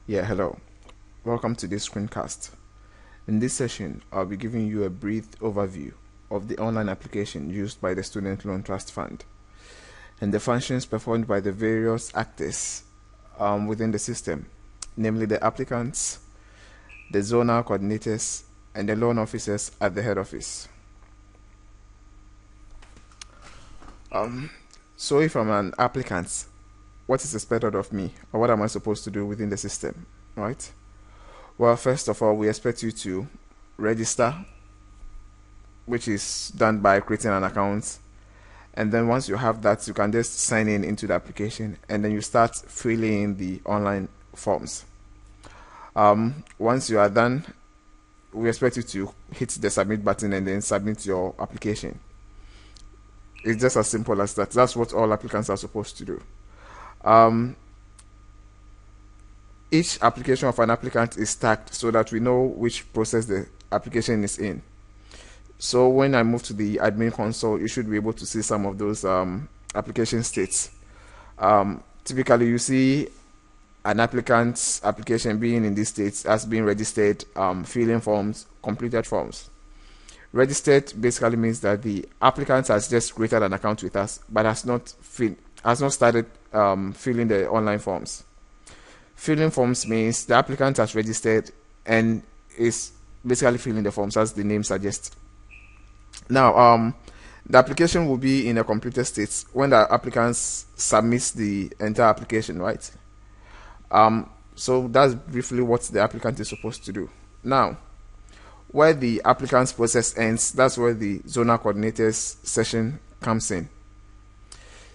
Yeah, hello. Welcome to this screencast. In this session, I'll be giving you a brief overview of the online application used by the Student Loan Trust Fund and the functions performed by the various actors within the system, namely the applicants, the zonal coordinators, and the loan officers at the head office. So if I'm an applicant, what is expected of me, or what am I supposed to do within the system, right? Well, first of all, we expect you to register, which is done by creating an account. And then once you have that, you can just sign in into the application, and then you start filling in the online forms. Once you are done, we expect you to hit the submit button and then submit your application. It's just as simple as that. That's what all applicants are supposed to do. Each application of an applicant is tagged so that we know which process the application is in. So when I move to the admin console, you should be able to see some of those application states. Typically, you see an applicant's application being in these states as being registered, filling forms, completed forms. Registered basically means that the applicant has just created an account with us, but has not started filling the online forms. Filling forms means the applicant has registered and is basically filling the forms as the name suggests. Now, the application will be in a completed state when the applicant submits the entire application, right? So that's briefly what the applicant is supposed to do. Now, where the applicant's process ends, that's where the zonal coordinators session comes in.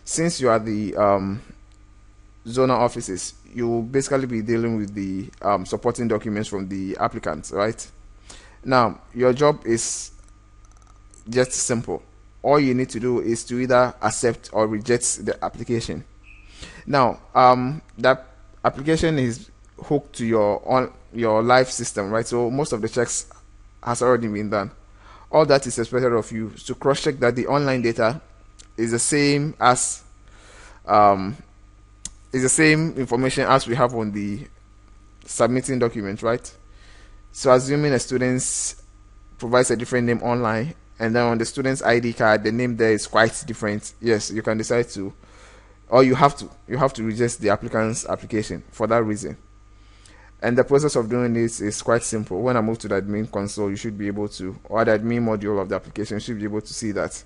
Since you are the zonal offices, you will basically be dealing with the supporting documents from the applicants, right? Now, your job is just simple. All you need to do is to either accept or reject the application. Now, that application is hooked to your live system, right? So most of the checks has already been done. All that is expected of you is to cross-check that the online data is the same as is the same information as we have on the submitting document, right? So assuming a student provides a different name online, and then on the student's ID card, the name there is quite different, yes, you can decide to, or you have to reject the applicant's application for that reason. And the process of doing this is quite simple. When I move to the admin console, you should be able to, or the admin module of the application, you should be able to see that.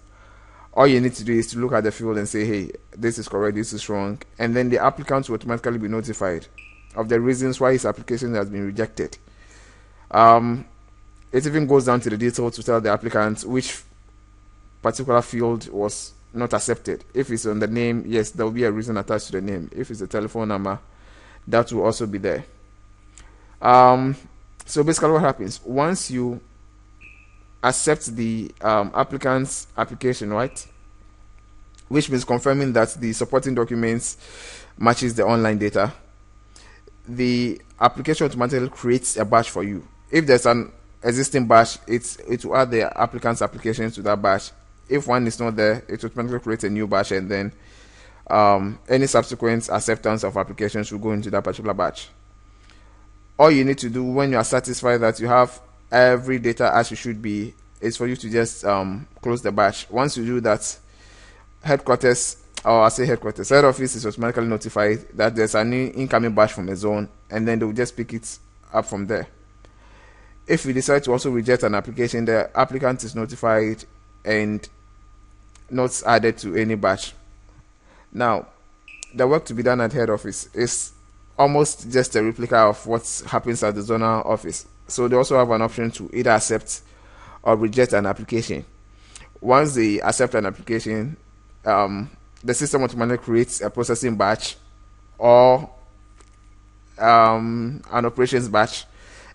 All you need to do is to look at the field and say, hey, this is correct, this is wrong. And then the applicant will automatically be notified of the reasons why his application has been rejected. It even goes down to the detail to tell the applicant which particular field was not accepted. If it's on the name, yes, there will be a reason attached to the name. If it's a telephone number, that will also be there. So basically what happens, once you accept the applicant's application, right, which means confirming that the supporting documents matches the online data, the application automatically creates a batch for you. If there's an existing batch, it will add the applicant's application to that batch. If one is not there, it will automatically create a new batch, and then any subsequent acceptance of applications will go into that particular batch. All you need to do when you are satisfied that you have every data as you should be is for you to just close the batch. Once you do that, head office is automatically notified that there's an incoming batch from a zone, and then they'll just pick it up from there. If you decide to also reject an application, the applicant is notified and not added to any batch. Now, the work to be done at head office is almost just a replica of what happens at the zonal office. So they also have an option to either accept or reject an application. Once they accept an application, the system automatically creates a processing batch or an operations batch,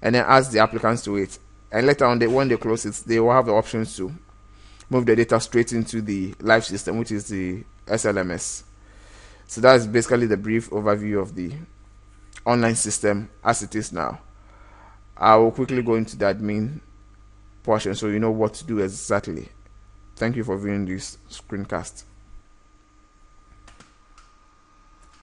and then adds the applicants to it. And later on, when they close it, they will have the options to move the data straight into the live system, which is the SLMS. So that's basically the brief overview of the online system as it is now. I will quickly go into the admin portion so you know what to do exactly. Thank you for viewing this screencast.